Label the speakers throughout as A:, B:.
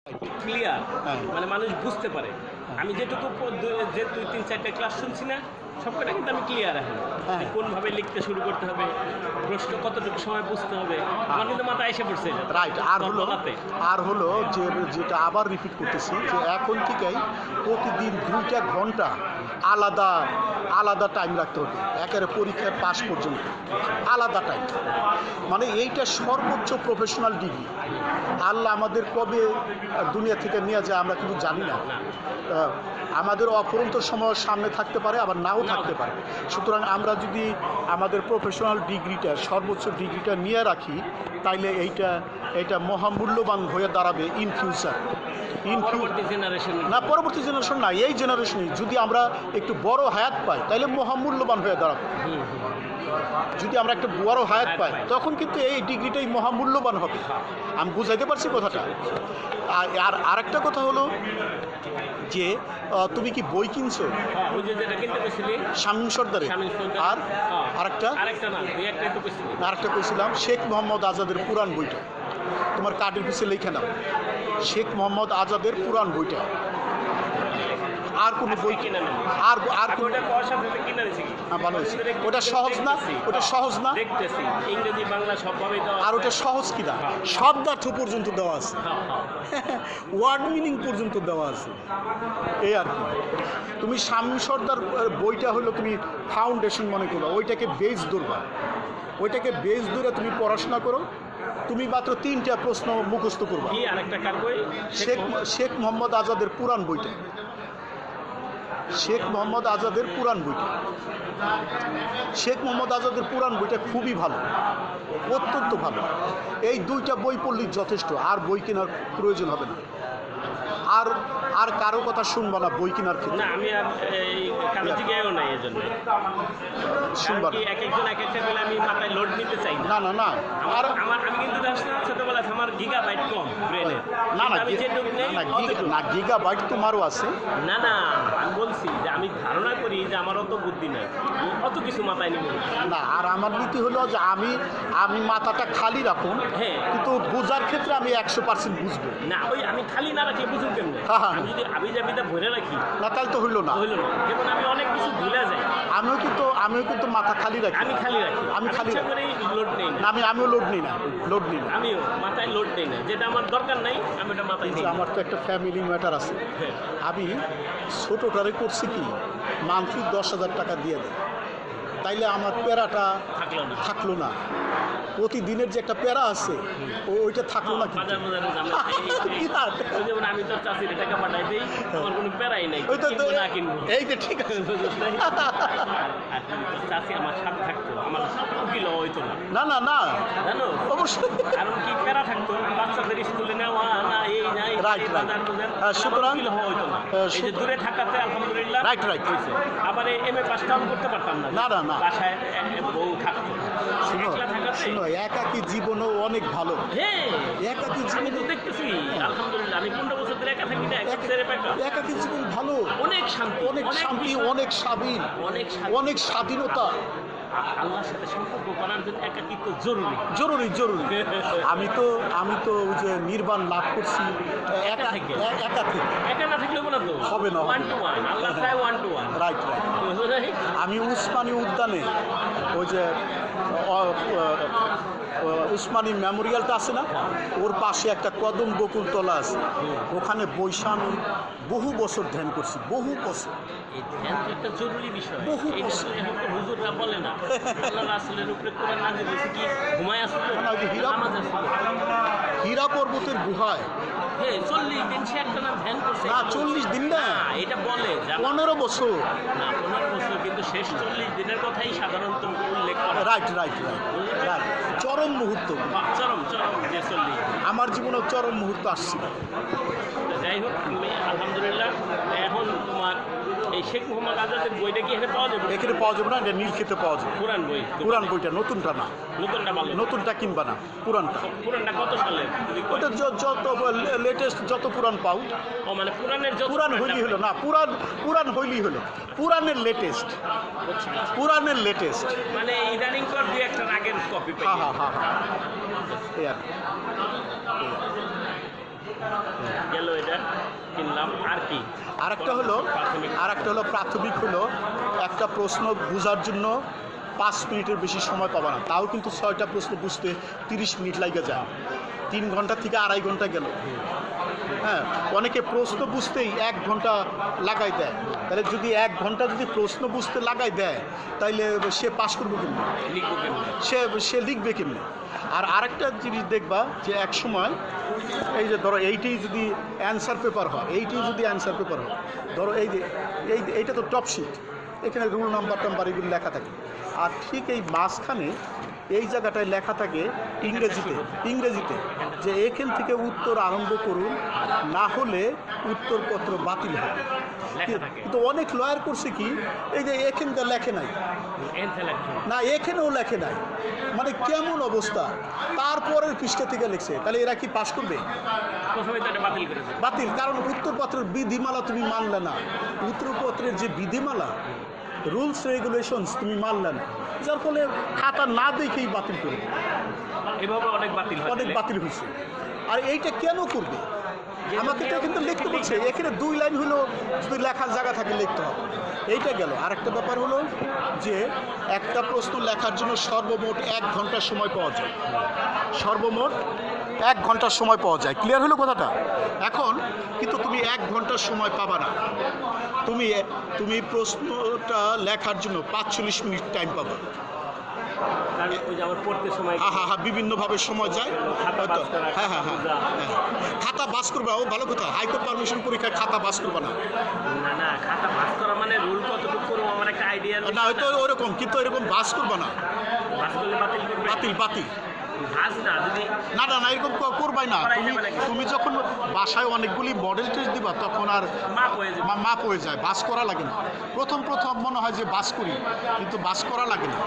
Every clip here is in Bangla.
A: ক্লিয়ার, মানে মানুষ বুঝতে পারে। আমি যেটুকু যে 2-3-4টা ক্লাস শুনছি না, সবকটা কিন্তু আমি ক্লিয়ার এখন। কোনভাবে লিখতে শুরু করতে হবে, প্রশ্ন কতটুকু সময় বুঝতে হবে, আমার কিন্তু মাথায় এসে পড়ছে।
B: রাইট। আর হলো যে যেটা আবার রিপিট করতেছি যে এখন থেকেই প্রতিদিন 2টা ঘন্টা আলাদা আলাদা টাইম রাখতে হবে, একেবারে পরীক্ষায় পাস পর্যন্ত আলাদা টাইম। মানে এইটা সর্বোচ্চ প্রফেশনাল ডিগ্রি। আল্লাহ আমাদের কবে দুনিয়া থেকে নিয়ে যায় আমরা কিন্তু জানি না। আমাদের অফুরন্ত সময় সামনে থাকতে পারে, আবার নাও থাকতে পারে। সুতরাং আমরা যদি আমাদের প্রফেশনাল ডিগ্রিটা, সর্বোচ্চ ডিগ্রিটা নিয়ে রাখি, তাইলে এইটা মহামূল্যবান হয়ে দাঁড়াবে ইন ফিউচার।
A: পরবর্তী
B: জেনারেশন না, এই জেনারেশনে যদি আমরা একটু বড় হায়াত পাই, তাইলে মহামূল্যবান হয়ে দাঁড়াবে। যদি আমরা একটা বড় হায়াত পাই, তখন কিন্তু এই ডিগ্রিটাই মহামূল্যবান হবে। আমি বুঝাইতে পারছি কথাটা। আর আরেকটা কথা হলো যে তুমি কি বই কিনছো? শামীম সর্দারে। আর আরেকটা কইছিলাম শেখ মোহাম্মদ আজাদের পুরাণ বইটা, তোমার কার্ডের পিছিয়ে লিখে নাও, শেখ মোহাম্মদ আজাদের পুরাণ বইটা। আর কোনো বই কিনে না, আর ভালো হয়েছে। ওটা সহজ না, ওটা সহজ না,
A: ইংরেজি বাংলা সবভাবে।
B: আর ওটা সহজ কিনা, শব্দার্থ পর্যন্ত দেওয়া আছে, ওয়ার্ড মিনিং পর্যন্ত দেওয়া আছে। এই আর কি। তুমি শামীম সর্দার বইটা হলো তুমি ফাউন্ডেশন মনে করো, ওইটাকে বেজ ধরবা, ওইটাকে বেজ ধরে তুমি পড়াশোনা করো, তুমি মাত্র 3টা প্রশ্ন মুখস্থ করবা। শেখ মোহাম্মদ আজাদের পুরাণ বইটা, শেখ মোহাম্মদ আজাদের পুরাণ বইটা, শেখ মোহাম্মদ আজাদের পুরাণ বইটা খুবই ভালো, অত্যন্ত ভালো। এই 2টা বই পড়লেই যথেষ্ট, আর বই কেনার প্রয়োজন হবে না। আর কারো কথা শুনবা না বই কেনার ক্ষেত্রে।
A: আমি আর কারো জিজ্ঞাসাও নাই, এজন্য
B: শুনবা না।
A: একজন এক একটা বলে আমি মাথায় লোড নিতে চাই
B: না না না। আর
A: আমি কিন্তু ছোটবেলায় আমার গিগাবাইট কম ব্রেনে।
B: না না না, গিগাবাইট তোমারও আছে।
A: না না, আমি বলছি যে আমি ধারণা করি যে আমার অত বুদ্ধি নাই, অত কিছু মাথায় নিব
B: না। আর আমার নীতি হলো যে আমি মাথাটা খালি রাখুন, কিন্তু বোঝার ক্ষেত্রে আমি 100% বুঝবো
A: না। ওই আমি খালি না রাখলে বুঝুন কেমন? আমি যদি আবিজাবিটা ভরে রাখি
B: না, তাহলে তো হইলো না।
A: যেমন আমি অনেক কিছু ভুলে যাই।
B: আমিও কিন্তু মাথা খালি রাখি।
A: আমি খালি রাখি লোড নেই না।
B: আমিও লোড নিই না।
A: আমিও মাথায় লোড নেই না, যেটা আমার দরকার নাই আমি ওটা মাথায় নিই।
B: আমার তো একটা ফ্যামিলি ম্যাটার আছে। আমি ছোটোটারে করছি কি, মান্থলি 10,000 টাকা দিয়ে দেয়, তাইলে আমার প্যারাটা থাকলো না। প্রতিদিনের যে একটা প্যারা আছে ওইটা থাকলো না।
A: আমি তো চাষির টাকা পাঠাই দিই, আমার কোনো প্যারাই নাই,
B: এই তো ঠিক আছে।
A: চাষি আমার সাথে থাকতো, আমার উকিল হইতো না।
B: না না না,
A: জানো
B: অবশ্যই।
A: কারণ কি প্যারা থাকতো, বাচ্চাদের স্কুলে নেওয়া না, এই নাই।
B: সুতরাং
A: হইতো না, এই যে দূরে থাকাতে আলহামদুলিল্লাহ
B: রাইট হয়েছে।
A: আবার MA পাসটা আমি করতে পারতাম না।
B: না না না,
A: বাসায় বউ থাকতো।
B: শুনো, একাকী জীবনও অনেক ভালো। একাকী জীবন
A: তো দেখতেছি আলহামদুলিল্লাহ, আমি 15 বছর ধরে একা থাকি না।
B: একাকী জীবন ভালো,
A: অনেক শান্তি,
B: অনেক স্বাধীন, অনেক স্বাধীনতা।
A: আল্লাহর সাথে সম্পর্ক করার জন্য একাকিত্ব জরুরি।
B: আমি তো ওই যে নির্বাণ লাভ করছি একা থেকে।
A: একা না থাকলে
B: হবে না,
A: 1 to 1 আল্লাহ চায় 1 to 1।
B: রাইট। আমি উসমানী উদ্যানে ওই যে উসমানী মেমোরিয়ালটা আছে না, ওর পাশে একটা কদম বকুল তলা আছে, ওখানে বৈশা আমি বহু বছর ধ্যান করছি, বহু বছর।
A: এই ধ্যান একটা জরুরি বিষয়, হুজুররা বলে না আল্লাহ রাসূলের উপরে কোরআন নাযিল হয়েছে কি ঘুমায় আসলো
B: হীরা পর্বতের গুহায়।
A: 40 দিন সে একটা না ধ্যান করছে।
B: না 40 দিন না,
A: এটা বলে
B: 15 বছর।
A: না 15 বছর, কিন্তু শেষ 40 দিনের কথাই সাধারণত উল্লেখ করে।
B: রাইট। চরম মুহূর্ত,
A: চরম যে 40।
B: আমার জীবনে চরম মুহূর্ত আসছিল।
A: যাই হোক, আলহামদুলিল্লাহ এখন তোমার এই শেখ মোহাম্মদ আজাদের বইটা কি এখানে পাওয়া যাবে?
B: এখানে পাওয়া যাবে না, এটা নীলক্ষেতে পাওয়া যাবে। পুরাণ বইটা, নতুনটা না। নতুনটা কিনবা না, পুরাণটা
A: কত সালের?
B: ওটা যত লেটেস্ট যত পুরাণ পাও।
A: মানে
B: পুরাণ হইলি হলো না, পুরাণ হইলি হলো পুরাণের লেটেস্ট,
A: মানে ইদানিং কর দুই একটা আগের কপি পাই।
B: হ্যাঁ।
A: গেল এটা কিনলাম। আর কি
B: আরেকটা হলো প্রাথমিক হলো একটা প্রশ্ন বোঝার জন্য 5 মিনিটের বেশি সময় পাবা না, তাও কিন্তু 6টা প্রশ্ন বুঝতে 30 মিনিট লাগে যায়, 3 ঘন্টা থেকে 2.5 ঘন্টা গেল। হ্যাঁ, অনেকে প্রশ্ন বুঝতেই 1 ঘন্টা লাগাই দেয়, তাহলে যদি 1 ঘন্টা যদি প্রশ্ন বুঝতে লাগাই দেয় তাইলে সে পাশ করবে কেমনি,
A: লিখবো কেমন?
B: সে লিখবে কেমনি? আর আরেকটা জিনিস দেখবা যে এক সময় এই যে ধরো এইটাই যদি অ্যান্সার পেপার হয়, ধরো এইটা তো টপ শিট, এখানে রুল নাম্বার এগুলো লেখা থাকে, আর ঠিক এই মাঝখানে এই জায়গাটায় লেখা থাকে ইংরেজিতে যে এখান থেকে উত্তর আরম্ভ করুন, না হলে উত্তরপত্র বাতিল হবে। কিন্তু অনেক লয়ার করছে কি, এই যে এখানটা লেখে নাই না, এখানেও লেখে নাই, মানে কেমন অবস্থা, তারপরের পৃষ্ঠা থেকে লিখছে, তাহলে এরা কি পাশ করবে? বাতিল, কারণ উত্তরপত্রের বিধিমালা তুমি মানলে না, উত্তরপত্রের যে বিধিমালা রুলস রেগুলেশনস তুমি মানলে না, যার ফলে খাতা না দেখেই বাতিল করবে।
A: এভাবে অনেক বাতিল
B: হয়েছে। আর এইটা কেন করবে? আমাকে তো কিন্তু লিখতে বলছে, এখানে 2 লাইন হলো যদি লেখার জায়গা থাকে লিখতে হবে। এইটা গেল। আরেকটা ব্যাপার হলো যে একটা প্রশ্ন লেখার জন্য সর্বমোট 1 ঘন্টা সময় পাওয়া যায়, সর্বমোট 1 ঘন্টার সময় পাওয়া যায়। ক্লিয়ার হলো কথাটা? এখন কিন্তু তুমি 1 ঘন্টার সময় পাবা না, তুমি প্রশ্নটা লেখার জন্য 45 মিনিট টাইম পাবা। বিভিন্নভাবে সময় যায়। খাতা বাস করবে, ও ভালো কথা, হাইকোর্ট পারমিশন পরীক্ষায় খাতা বাস করবে না,
A: খাতা বাস করা মানে রুল কতটুকু করব আমার একটা আইডিয়া
B: না, হয়তো ওরকম, কিন্তু এরকম বাস করবে না, বাতিল না, এরকম করবাই না। তুমি যখন বাসায় অনেকগুলি মডেল টেস্ট দিবা তখন আর মাপ হয়ে যায়, বাস করা লাগে না। প্রথম মনে হয় যে বাস করি, কিন্তু বাস করা লাগে না।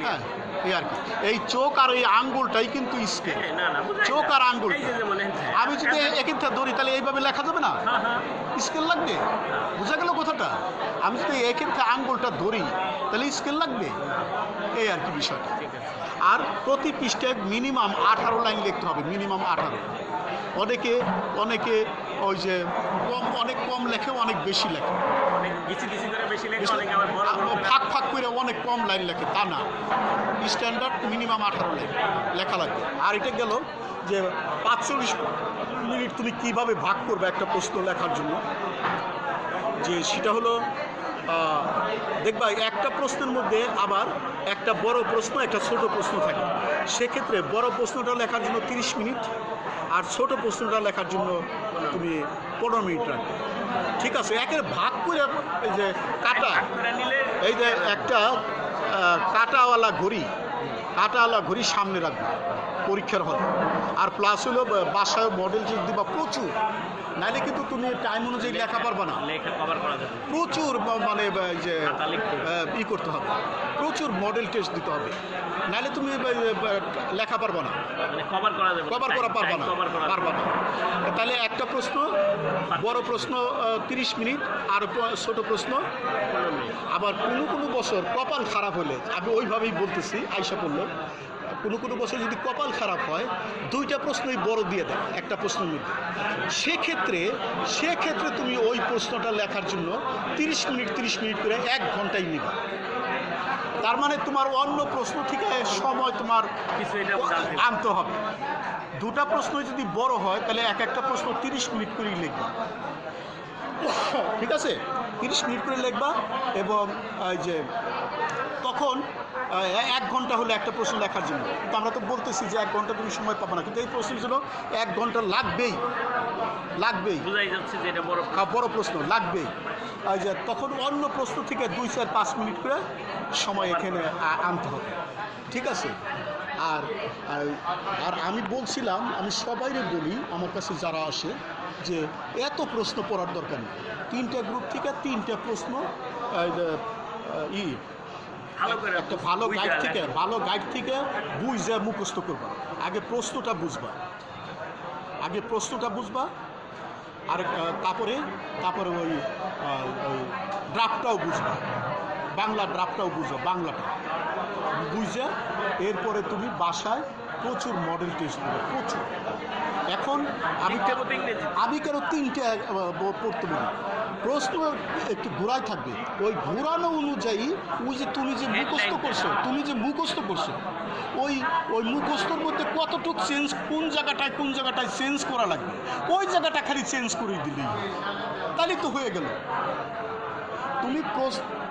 B: হ্যাঁ, এই আর কি, এই চোখ আর এই আঙ্গুলটাই কিন্তু স্কেল, চোখ আর আঙ্গুল। আমি যদি এখানটা ধরি তাহলে এইভাবে লেখা যাবে না, স্কেল লাগবে। বোঝা গেল কথাটা? আমি যদি এখানটা আঙ্গুলটা ধরি তাহলে স্কেল লাগবে, এই আর কি বিষয়টা। আর প্রতি পৃষ্ঠায় মিনিমাম 18 লাইন লিখতে হবে, মিনিমাম 18। অনেকে ওই যে অনেক কম লেখে, অনেক বেশি লেখে, ফাঁক করে অনেক কম লাইন লেখে, তা না, স্ট্যান্ডার্ড মিনিমাম 18 লাইন লেখা লাগবে। আর এটা গেল যে 45 মিনিট তুমি কিভাবে ভাগ করবে একটা প্রশ্ন লেখার জন্য, যে সেটা হলো দেখবা একটা প্রশ্নের মধ্যে আবার একটা বড় প্রশ্ন, একটা ছোট প্রশ্ন থাকে। সেক্ষেত্রে বড় প্রশ্নটা লেখার জন্য 30 মিনিট, আর ছোট প্রশ্নটা লেখার জন্য তুমি 15 মিনিট রাখবে। ঠিক আছে, একের ভাগ করে এই যে কাটা, এই যে একটা কাটাওয়ালা ঘড়ি সামনে রাখবে পরীক্ষার হলে। আর প্লাস হলো বাসায় মডেল টেস্ট দিবা প্রচুর, নাহলে কিন্তু তুমি টাইম অনুযায়ী লেখা পারবা না, প্রচুর মানে যে করতে হবে, প্রচুর মডেল টেস্ট দিতে হবে, নাহলে তুমি লেখা পারবা না, কভার করা পারবা না। তাহলে একটা প্রশ্ন, বড় প্রশ্ন 30 মিনিট, আর ছোট প্রশ্ন। আবার কোনো বছর কপাল খারাপ হলে, আমি ওইভাবেই বলতেছি, আইসা পড়লো, কোনো বছর যদি কপাল খারাপ হয় 2টা প্রশ্নই বড় দিয়ে দেয় একটা প্রশ্নের মধ্যে, সেক্ষেত্রে তুমি ওই প্রশ্নটা লেখার জন্য 30 মিনিট করে 1 ঘন্টাই নিবা। তার মানে তোমার অন্য প্রশ্ন থেকে সময় তোমার আনতে হবে। 2টা প্রশ্নই যদি বড় হয় তাহলে একটা প্রশ্ন 30 মিনিট করেই লিখবা, ঠিক আছে? 30 মিনিট করে লিখবা, এবং এই যে তখন 1 ঘন্টা হলো একটা প্রশ্ন লেখার জন্য। তো আমরা তো বলতেছি যে 1 ঘন্টা তুমি সময় পাবো না, কিন্তু এই প্রশ্নের জন্য 1 ঘন্টা লাগবেই, বোঝাই যাচ্ছে যে এটা বড় প্রশ্ন লাগবেই। যে তখন অন্য প্রশ্ন থেকে 2, 4, 5 মিনিট করে সময় এখানে আনতে হবে, ঠিক আছে? আর আমি বলছিলাম, আমি সবাইরে বলি আমার কাছে যারা আসে, যে এত প্রশ্ন পড়ার দরকার নেই, 3টা গ্রুপ থেকে 3টা প্রশ্ন একটা ভালো গাইড থেকে বুঝে মুখস্থ করবা। আগে প্রশ্নটা বুঝবা, আর তারপরে ওই ড্রাফটটাও বুঝবা, বাংলা ড্রাফটটাও বুঝবা, বাংলাটা বুঝে এরপরে তুমি বাসায় প্রচুর মডেল টেস্টগুলো প্রচুর। এখন আমি কেন 3টে পড়তে বলি, প্রশ্ন একটু ঘোরায় থাকবে, ওই ঘোরানো অনুযায়ী ওই যে তুমি যে মুখস্থ করছো ওই মুখস্থর মধ্যে কতটুকু চেঞ্জ, কোন জায়গাটায় চেঞ্জ করা লাগবে, ওই জায়গাটা খালি চেঞ্জ করে দিলেই তাহলে তো হয়ে গেল। তুমি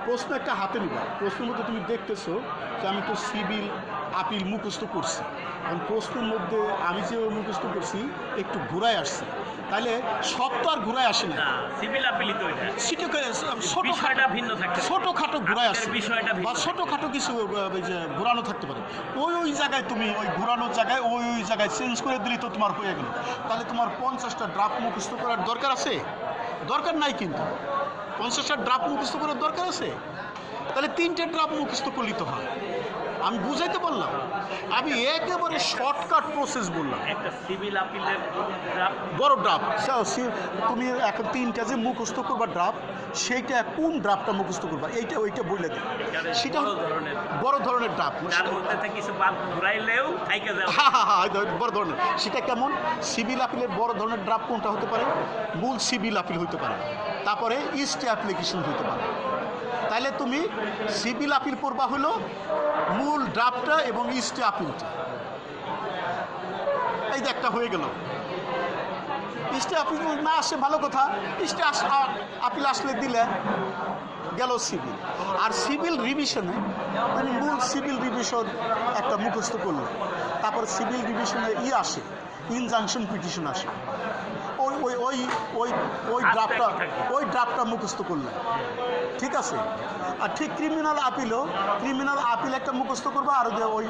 B: প্রশ্ন একটা হাতে নিবা, প্রশ্নের মধ্যে তুমি দেখতেছো যে আমি তো সিভিল আপিল মুখস্থ করছি, কারণ প্রশ্নের মধ্যে আমি যে মুখস্থ করছি একটু ঘুরায় আসছে, তাহলে সব তো আর ঘুরায় আসে না,
A: সিভিল আপিলই তো এটা,
B: বিষয়টা ভিন্ন থাকে, ছোটোখাটো ঘুরায় আসে
A: বিষয়টা
B: বা ছোটোখাটো কিছু যে ঘোরানো থাকতে পারে, ওই জায়গায় তুমি ওই ঘোরানোর জায়গায় ওই জায়গায় চেঞ্জ করে দিলে তো তোমার হয়ে গেল। তাহলে তোমার 50টা ড্রাফট মুখস্থ করার দরকার আছে? দরকার নাই, কিন্তু 50টা ড্রাফট মুখস্থ করার দরকার আছে? তাহলে 3টে ড্রাফট মুখস্থ করলেই তো হয়। আমি বুঝাইতে পারলাম? আমি একেবারে শর্টকাট প্রসেস বললাম।
A: একটা সিভিল আপিলের
B: বড় ড্রাফট, তুমি এখন 3টা যে মুখস্থ করবা ড্রাফট, সেইটা কোন ড্রাফটটা মুখস্থ করবা ওইটা বলে দেবে, সেটা বড় ধরনের ড্রাফট, বড় ধরনের। সেটা কেমন? সিভিল আপিলের বড় ধরনের ড্রাফট কোনটা হতে পারে? মূল সিভিল আপিল হতে পারে, তারপরে স্টে অ্যাপ্লিকেশন হতে পারে। তাহলে তুমি সিভিল আপিল পড়বা হলো মূল ড্রাফটটা এবং স্টে আপিলটা, এই যে একটা হয়ে গেল। স্টে আপিল না আসে ভালো কথা, স্টে আপিল আসলে দিলে গেল সিভিল। আর সিভিল রিভিশনে তুমি মূল সিভিল রিভিশন একটা মুখস্থ করলে, তারপর সিভিল রিভিশনে আসে ইনজাংশন পিটিশন আসে, ওই ড্রাফটটা মুখস্থ করলে ঠিক আছে। আর ঠিক ক্রিমিনাল আপিল একটা মুখস্থ করবো, আর ওই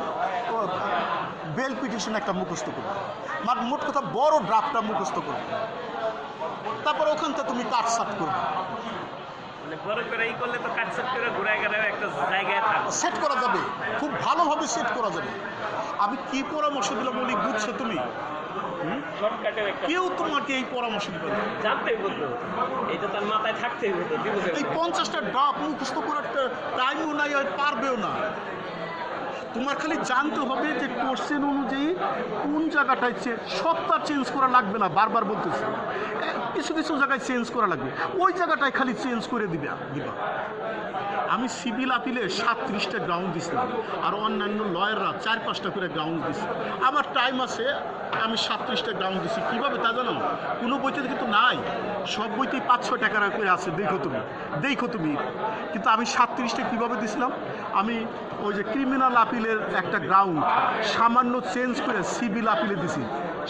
B: বেল পিটিশন একটা মুখস্থ করবো, মোট কথা বড় ড্রাফটটা মুখস্থ করবে, তারপর ওখান থেকে তুমি কাটসাট করবে, সেট করা যাবে, খুব ভালোভাবে সেট করা যাবে। আমি কি পরামর্শ দিলাম বলি বুঝছো তুমি? কেউ তোমাকে এই পরামর্শ দিবে না,
A: এটা তার মাথায় থাকতেই হতো।
B: এই 50টা ড্রাফট মুখস্থ করার টাইমও নাই, আর পারবেও না। তোমার খালি জানতে হবে যে কোশ্চেন অনুযায়ী কোন জায়গাটায় সবটা চেঞ্জ করা লাগবে না, বারবার বলতেছি, কিছু কিছু জায়গায় চেঞ্জ করা লাগবে, ওই জায়গাটায় খালি চেঞ্জ করে দিবা। আমি সিভিল আপিলে 37টা গ্রাউন্ড দিছিলাম, আর অন্যান্য লয়াররা 4-5টা করে গ্রাউন্ড দিচ্ছে। আমার টাইম আছে, আমি 37টা গ্রাউন্ড দিচ্ছি। কীভাবে তা জানো? কোনো বইতে কিন্তু নাই, সব বইতেই 500 টাকা করে আছে, দেখো তুমি। কিন্তু আমি 37টা কীভাবে দিছিলাম? আমি ওই যে ক্রিমিনাল আপিলের একটা গ্রাউন্ড সামান্য চেঞ্জ করে সিভিল আপিলে দিছি,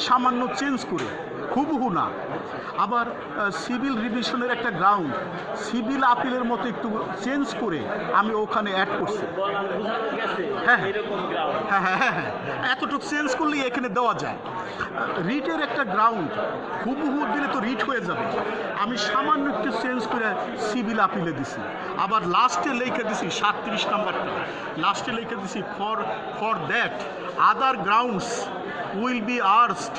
B: সামান্য চেঞ্জ করে, হুবহু না। আবার সিভিল রিভিশনের একটা গ্রাউন্ড সিভিল আপিলের মতো একটু চেঞ্জ করে আমি ওখানে অ্যাড করছি। হ্যাঁ, এতটুকু চেঞ্জ করলেই এখানে দেওয়া যায়। রিটের একটা গ্রাউন্ড হুবহু দিলে তো রিট হয়ে যাবে, আমি সামান্য একটু চেঞ্জ করে সিভিল আপিলে দিছি। আবার লাস্টে লিখে দিছি 37 নাম্বারটা, লাস্টে লিখে দিছি for that other grounds will be urged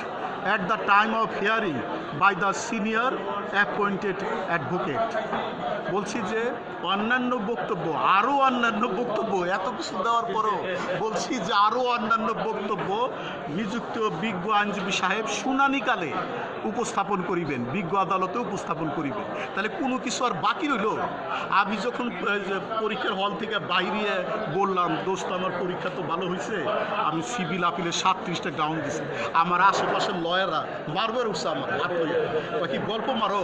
B: at the time of hearing by the senior appointed advocate। বলছি যে অন্যান্য বক্তব্য, এত কিছু দেওয়ার পরও বলছি যে আরও অন্যান্য বক্তব্য নিযুক্ত বিজ্ঞ আইনজীবী সাহেব শুনানিকালে উপস্থাপন করিবেন, বিজ্ঞ আদালতে উপস্থাপন করিবেন। তাহলে কোনো কিছু আর বাকি রইল? আমি যখন পরীক্ষার হল থেকে বাইরে বললাম, দোস্ত আমার পরীক্ষা তো ভালো হয়েছে, আমি সিভিল আপিলে 37টা গ্রাউন্ড দিছি, আমার আশেপাশের লয়াররা বারবার উঠছে আমার হাত লইয়া, কি গল্প মারো?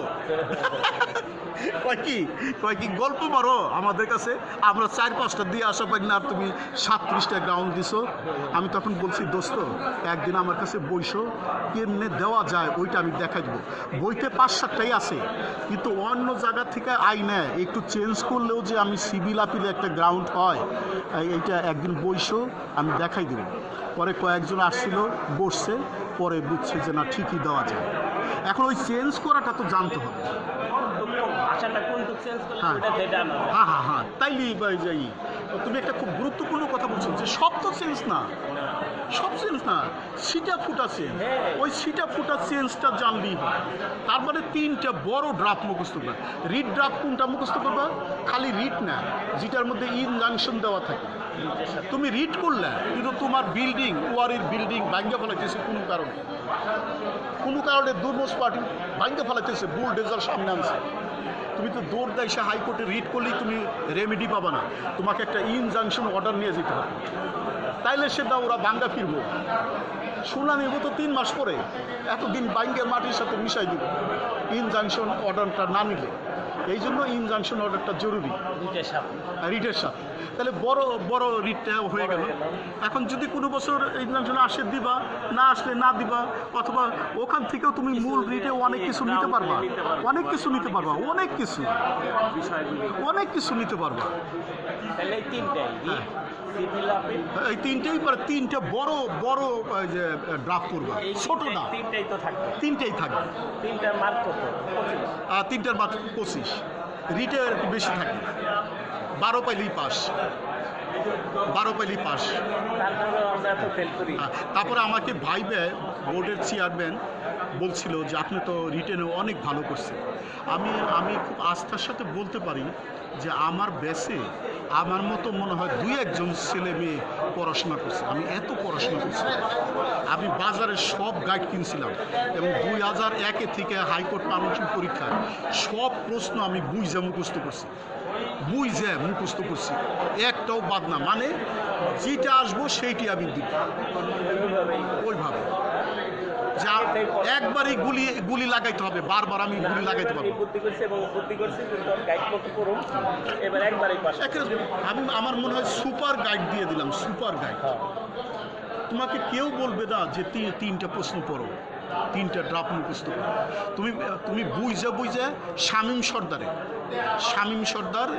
B: কয় কি গল্প মারো আমাদের কাছে? আমরা 4-5টা দিয়ে আসা পাই না, আর তুমি 37টা গ্রাউন্ড দিছো। আমি তখন বলছি, দোস্ত একদিন আমার কাছে বইসো, কেমনে দেওয়া যায় ওইটা আমি দেখাই দেবো। বইতে 5-7টাই আছে, কিন্তু অন্য জায়গা থেকে আইনে একটু চেঞ্জ করলেও যে আমি সিভিল আপিলে একটা গ্রাউন্ড হয়, এইটা একদিন বইসো, আমি দেখাই দেবো। পরে কয়েকজন আসছিল, বসছে, পরে বুঝছে যে না, ঠিকই দেওয়া যায়। এখন ওই চেঞ্জ করাটা তো জানতে হবে। হ্যাঁ, তাইলে যাই তুমি একটা খুব গুরুত্বপূর্ণ কথা বলছো যে সব তো চেঞ্জ না, সব চেঞ্জ না, সিটা ফুটা চেঞ্জ। ওই সিটা ফুটা চেঞ্জটা জানলেই হয়। তারপরে 3টা বড় ড্রাফট মুখস্থ করবা। রিড ড্রাফট কোনটা মুখস্থ করবা? খালি রিড না, যেটার মধ্যে ইনজাংশন দেওয়া থাকে। তুমি রিড করলে কিন্তু তোমার বিল্ডিং, ওয়ারির বিল্ডিং ভাঙ্গে ফেলাইতেছে কোনো কারণে দুর্মোস পার্টি ভাঙ্গে ফেলাইতেছে, বুলডেজার সামনে আনছে। তুমি তো দৌড় দেয় সে হাইকোর্টে রিট করলেই তুমি রেমেডি পাবা না, তোমাকে একটা ইনজাংশন অর্ডার নিয়ে যেতে হবে, তাইলে সেটা ওরা বাঙ্গা ফিরবো। শুনানি হবো তো 3 মাস পরে, এতদিন বাইঙ্গের মাটির সাথে মিশাই দিব ইনজাংশন অর্ডারটা না নিলে। এই জন্য ইনজাংশন অর্ডারটা জরুরি রিটের সাথে। তাহলে বড় বড় রিটটা হয়ে গেল। এখন যদি কোনো বছর ইনজাংশন আসে দিবা, না আসলে না দিবা, অথবা ওখান থেকেও তুমি মূল রিটে অনেক কিছু নিতে পারবা, অনেক কিছু নিতে পারবা, অনেক কিছু নিতে পারবা। এই 3টেই পরে 3টা বড় বড় যে ড্রাফট করবা, ছোট না, 3টেই থাকবে।
A: 3টার মার্ক কত?
B: 3টার মাত্র 25, রিটে একটু বেশি থাকে। 12 পাইলেই পাস, 12 পাইলেই পাস। তারপরে আমাকে ভাইবে বোর্ডের চেয়ারম্যান বলছিল যে আপনি তো রিটেনে অনেক ভালো করছেন। আমি খুব আস্থার সাথে বলতে পারি যে আমার ব্যাচে আমার মতো মনে হয় 2-1 ছেলে মেয়ে পড়াশোনা করছে। আমি এত পড়াশোনা করছি, আমি বাজারে সব গাইড কিনছিলাম এবং 2001 থেকে হাইকোর্ট পারমিশন পরীক্ষায় সব প্রশ্ন আমি বুঝে মুখস্থ করছি, একটাও বাদ না। মানে যেটা আসবো সেইটি আমি দিব ওইভাবে। যা একবারই গুলি লাগাইতে হবে, বারবার আমি গুলি লাগাইতে পারবো। আমি আমার মনে হয় সুপার গাইড দিয়ে দিলাম, সুপার গাইড। তোমাকে কেউ বলবে না যে 3টা প্রশ্ন পড়ো, 3টা ড্রাফট মুখস্থ করো। তুমি বুঝে শামীম সর্দার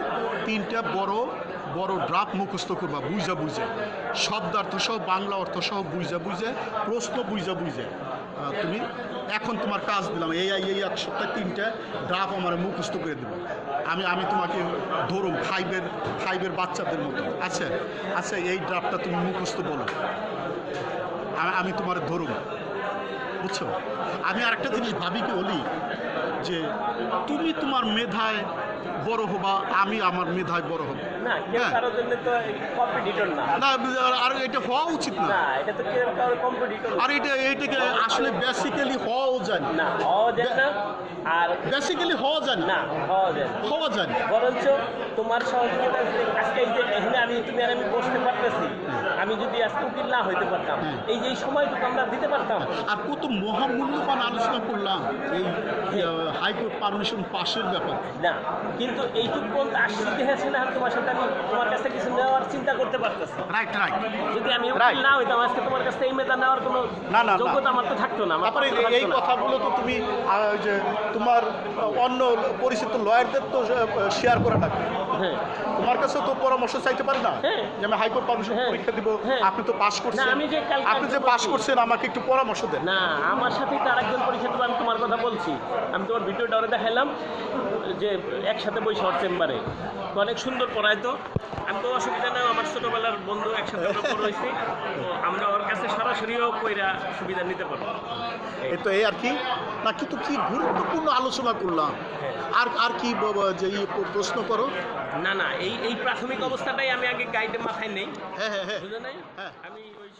B: 3টা বড় বড় ড্রাফট মুখস্থ করবা, বুঝে শব্দার্থ সহ, বাংলা অর্থ সহ বুঝে প্রশ্ন বুঝে তুমি। এখন তোমার কাজ দিলাম, এই এক সপ্তাহে 3টা ড্রাফট আমার মুখস্থ করে দেবো। আমি তোমাকে ধরুন 5-এর বাচ্চাদের মতো। আচ্ছা এই ড্রাফটটা তুমি মুখস্থ বলো, আমি তোমার ধরুন, বুঝছো? আমি আরেকটা জিনিস ভাবি কি বলি যে তুমি তোমার মেধায় বড় হবা, আমি আমার মেধায় বড় হব না, আর এটা হওয়া উচিত না। আর এইটাকে আসলে বেসিক্যালি হওয়াও যায় না, আর বেসিক্যালি হওয়া যায় না,
A: বরঞ্চ তোমার সহযোগিতা আজকে এখানে তুমি আর আমি বসতে পারতেছি। আমি যদি আজকে উকিল না হইতে পারতাম, এই যে সময়টুকু আমরা দিতে পারতাম।
B: আর কত মহামূল্যবান আলোচনা করলাম এই হাইকোর্ট পারমিশন পাশের ব্যাপার
A: না, কিন্তু এইটুকু পর্যন্ত আসতে হয়েছে না, তোমার সাথে আমি তোমার কাছে কিছু নেওয়ার চিন্তা করতে পারতেছি।
B: রাইট।
A: যদি আমি উকিল না হইতাম আজকে তোমার কাছে এই মেধা নেওয়ার কোনো যোগ্যতা আমার তো থাকতো না।
B: তারপরে এই কথাগুলো তো তুমি যে তোমার অন্য পরিচিত লয়ারদের তো শেয়ার করা লাগবে। তোমার কাছে তো পরামর্শ চাইতে পারে না যে আমি হাইকোর্ট পারমিশন পরীক্ষা দিব, আপনি তো পাস করছেন, আপনি যে পাস করছেন আমাকে একটু পরামর্শ দেন
A: না। আমার সাথে তো আরেকজন পরীক্ষা দেবো, আমি তোমার কথা বলছি। আমি তোমার ভিডিওটা ওরা দেখাইলাম যে একসাথে বই শহর চেম্বারে, তো অনেক সুন্দর পড়ায়। তো আমি তো অসুবিধা নেই, আমার ছোটোবেলার বন্ধু, একসাথে রয়েছি, আমরা ওর কাছে সরাসরিও কইরা সুবিধা নিতে পারবো।
B: এই তো এই আর কি না, কিন্তু কি গুরুত্বপূর্ণ আলোচনা করলাম। আর কি যে প্রশ্ন করো
A: না, এই প্রাথমিক অবস্থাটাই আমি আগে গাইডে মাথায় নেই।
B: হ্যাঁ,
A: বুঝো নাই? আমি ওই